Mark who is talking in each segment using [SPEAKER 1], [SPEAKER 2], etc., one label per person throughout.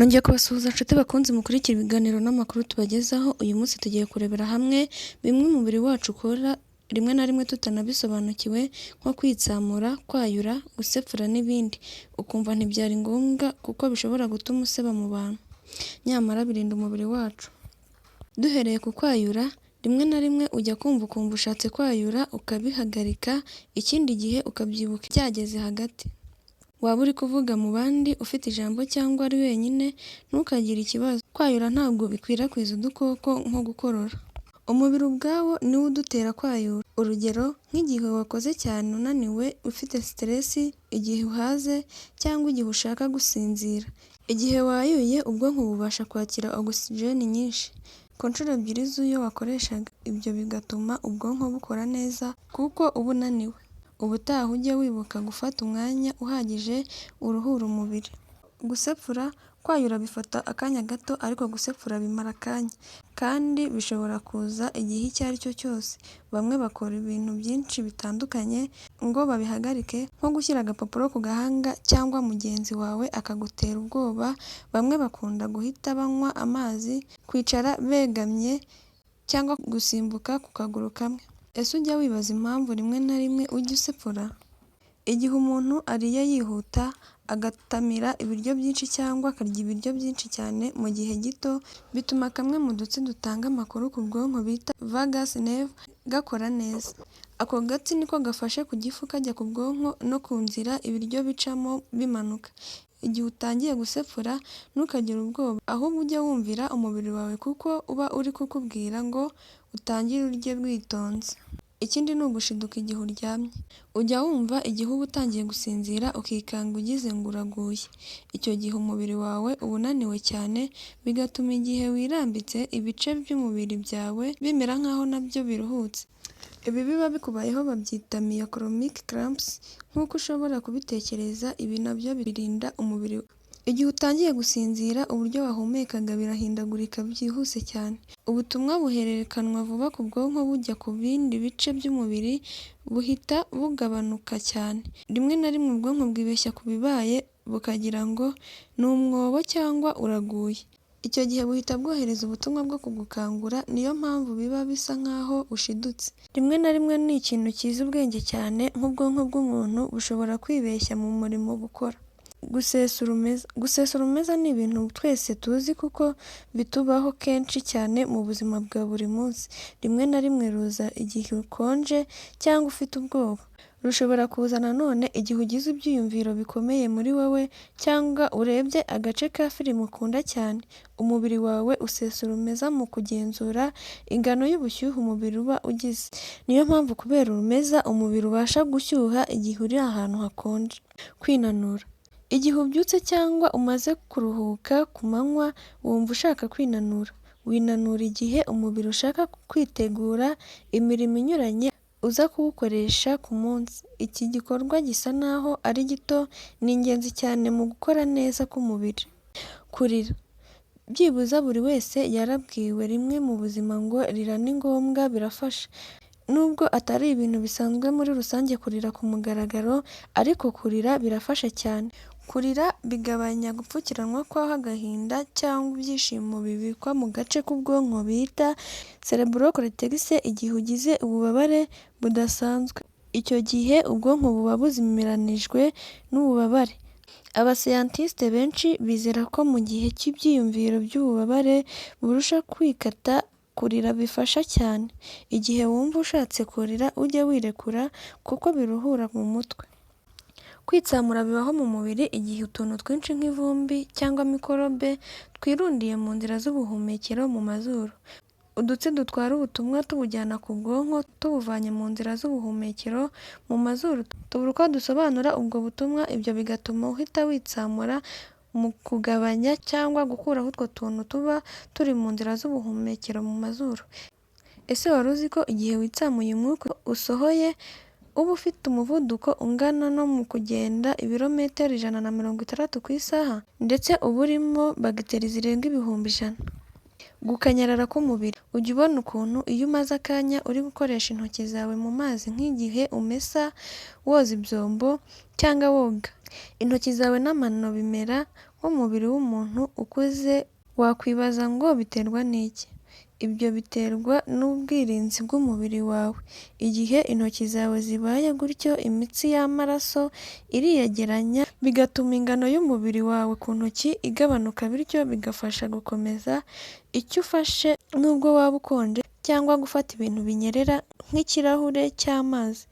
[SPEAKER 1] Nongeye kubasuhuza nshuti bakunze mukurikira ibiganiro n'amakuru tubagezaho. Uyu munsi tugiye kurebera hamwe bimwe umubiri wacu ukora rimwe na rimwe tutanabisobanukiwe, nko kwitsamura, kwayura, gusepfura n'ibindi, ukumva ntibyari ngombwa kuko bishobora gutuma useba mu bantu, nyamara birinda umubiri wacu. Duhereye ku kwayura, rimwe na rimwe ujya ukumva ushatse kwayura ukabihagarika, ikindi gihe ukabyibuka byageze hagati. Waba uri kuvuga mu bandi ufite ijambo cyangwa ari wenyine, ntukagire ikibazo. Kwayura ntabwo bikwirakwiza udukoko nko gukorora. Umubiri ubwawo niwo udutera kwayura. Urugero, nk'igihe wakoze cyane unaniwe, ufite siteresi, igihe uhaze cyangwa igihe ushaka gusinzira. Igihe wayuye, ubwonko bubasha kwakira ogisijeni nyinshi ku nshuro ebyiri z'iyo wakoreshaga. Ibyo bigatuma ubwonko bukora neza kuko uba unaniwe. Ubutaha ujye wibuka gufata umwanya uhagije uruhura umubiri. Gusepfura, kwayura bifata akanya gato ariko gusepfura bimara akanya, kandi bishobora kuza igihe icyo ari cyo cyose. Bamwe bakora ibintu byinshi bitandukanye ngo babihagarike, nko gushyira agapapuro ku gahanga cyangwa mugenzi wawe akagutera ubwoba. Bamwe bakunda guhita banywa amazi, kwicara begamye cyangwa gusimbuka ku kaguru kamwe. Ese ujya wibaza impamvu rimwe na rimwe ujya usepfura? Igihe umuntu ariye yihuta, agatamira ibiryo byinshi cyangwa akarya ibiryo byinshi cyane mu gihe gito, bituma kamwe mu dutsi dutanga amakuru ku bwonko bita vagus nerve gakora neza. Ako gatsi niko gafashe ku gifu kajya ku bwonko no ku nzira ibiryo bicamo bimanuka. Igihe utangiye gusepfura, ntukagire ubwoba, ahubwo ujye wumvira umubiri wawe kuko uba uri kukubwira ngo utangire urye witonze. Ikindi ni ugushiduka igihe uryamye. Ujya wumva igihe uba utangiye gusinzira ukikanga ugize ngo uraguye. Icyo gihe umubiri wawe uba unaniwe cyane, bigatuma igihe wirambitse ibice by'umubiri byawe bimera nk'aho nabyo biruhutse. Ibi biba bikubayeho babyita myoclonic cramps. Nk'uko ushobora kubitekereza, ibi nabyo birinda umubiri. Igihe utangiye gusinzira, uburyo wahumekaga birahindagurika byihuse cyane. Ubutumwa buhererekanwa vuba ku bwonko bujya ku bindi bice by'umubiri buhita bugabanuka cyane. Rimwe na rimwe ubwonko bwibeshya ku bibaye bukagira ngo ni umwobo cyangwa uraguye. Icyo gihe buhita bwohereza ubutumwa bwo kugukangura. Niyo mpamvu biba bisa nk'aho ushidutse. Rimwe na rimwe ni ikintu kizi ubwenge cyane, nk'ubwonko bw'umuntu bushobora kwibeshya mu murimo bukora. Gusesa urumeza ni ibintu twese tuzi kuko bitubaho kenshi cyane mu buzima bwa buri munsi. Rimwe na rimwe ruza igihe ukonje cyangwa ufite ubwoba. Rushobora kuza nanone igihe ugize ibyiyumviro bikomeye muri wowe cyangwa urebye agace ka filime ukunda cyane. Umubiri wawe usesa urumeza mu kugenzura ingano y'ubushyuhe umubiri uba ugize. Niyo mpamvu kubera urumeza umubiri ubasha gushyuha igihe uri ahantu hakonje. Kwinanura. Igihe ubyutse cyangwa umaze kuruhuka ku manywa wumva ushaka kwinanura. Winanura igihe umubiri ushaka kwitegura imirimo inyuranye uza kuwukoresha ku munsi. Iki gikorwa gisa naho ari gito, ni ingenzi cyane mu gukora neza k'umubiri. Kurira. Byibuze buri wese yarabwiwe rimwe mu buzima ngo rira ni ngombwa, birafasha. Nubwo atari ibintu bisanzwe muri rusange kurira ku mugaragaro, ariko kurira birafasha cyane. Kurira bigabanya gupfukiranwa kwaho agahinda cyangwa ibyishimo bibikwa mu gace k'ubwonko bita cerebrocortex igihe ugize ububabare budasanzwe. Icyo gihe ubwonko buba buzimiranijwe n'ububabare. Abasiyantisite benshi bizera ko mu gihe cy'ibyiyumviro by'ububabare burusha kwikata, kurira bifasha cyane. Igihe wumva ushatse kurira, ujye wirekura kuko biruhura mu mutwe. Kwitsamura bibaho mu mubiri igihe utuntu twinshi nk'ivumbi cyangwa mikorobe twirundiye mu nzira z'ubuhumekero mu mazuru. Udutsi dutwara ubutumwa tubujyana ku bwonko tubuvanye mu nzira z'ubuhumekero mu mazuru tubura uko dusobanura ubwo butumwa. Ibyo bigatuma uhita witsamura mu kugabanya cyangwa gukuraho utwo tuntu tuba turi mu nzira z'ubuhumekero mu mazuru. Ese wari uzi ko igihe witsamuye umwuka usohoye uba ufite umuvuduko ungana no mu kugenda ibirometero 160 ku isaha, ndetse uba urimo bagiteri zirenga 100,000. Gukanyarara k'umubiri. Ujya ubona ukuntu iyo umaze akanya uri gukoresha intoki zawe mu mazi, nk'igihe umesa, woza ibyombo cyangwa woga, intoki zawe n'amano bimera nk'umubiri w'umuntu ukuze, wakwibaza ngo biterwa n'iki? Ibyo biterwa n'ubwirinzi bw'umubiri wawe. Igihe intoki zawe zibaye gutyo, imitsi y'amaraso iriyegeranya, bigatuma ingano y'umubiri wawe ku ntoki igabanuka, bityo bigafasha gukomeza icyo ufashe nubwo waba ukonje, cyangwa gufata ibintu binyerera nk'ikirahure cy'amazi.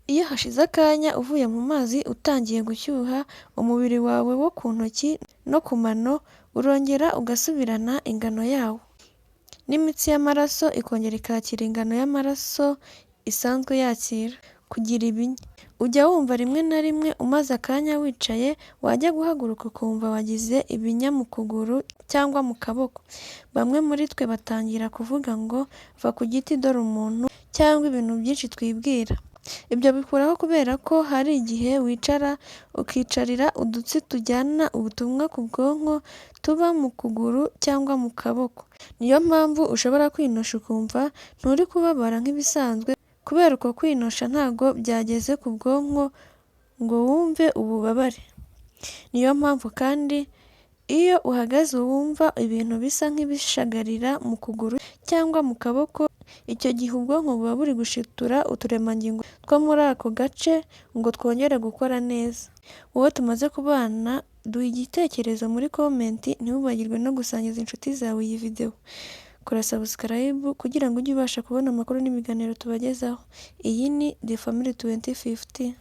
[SPEAKER 1] Iyo hashize akanya uvuye mu mazi utangiye gushyuha, umubiri wawe wo ku ntoki no ku mano urongera ugasubirana ingano yawo, n'imitsi y'amaraso ikongera ikakira ingano y'amaraso isanzwe yakira. Kugira ibinya: ujya wumva rimwe na rimwe umaze akanya wicaye, wajya guhaguruka ukumva wagize ibinya mu kuguru cyangwa mu kaboko. Bamwe muri twe batangira kuvuga ngo va ku giti dore umuntu, cyangwa ibintu byinshi twibwira. Ibyo bikuraho kubera ko hari igihe wicara ukicarira udutsi tujyana ubutumwa ku bwonko tuba mu kuguru cyangwa mu kaboko. Niyo mpamvu ushobora kwinosha ukumva nturi kubabara nk'ibisanzwe, kubera uko kwinosha ntago byageze ku bwonko ngo wumve ububabare. Niyo mpamvu kandi iyo uhagaze wumva ibintu bisa nk'ibishagarira mu kuguru cyangwa mu kaboko, icyo gihe ubwonko buba buri gushitura uturemangingo two muri ako gace ngo twongere gukora neza. Wowe tumaze kubana, duha igitekerezo muri komenti, ntiwibagirwe no gusangiza inshuti zawe iyi video. Kora subscribe kugira ngo ujye ubasha kubona amakuru n'ibiganiro tubagezaho. Iyi ni The Family 2050.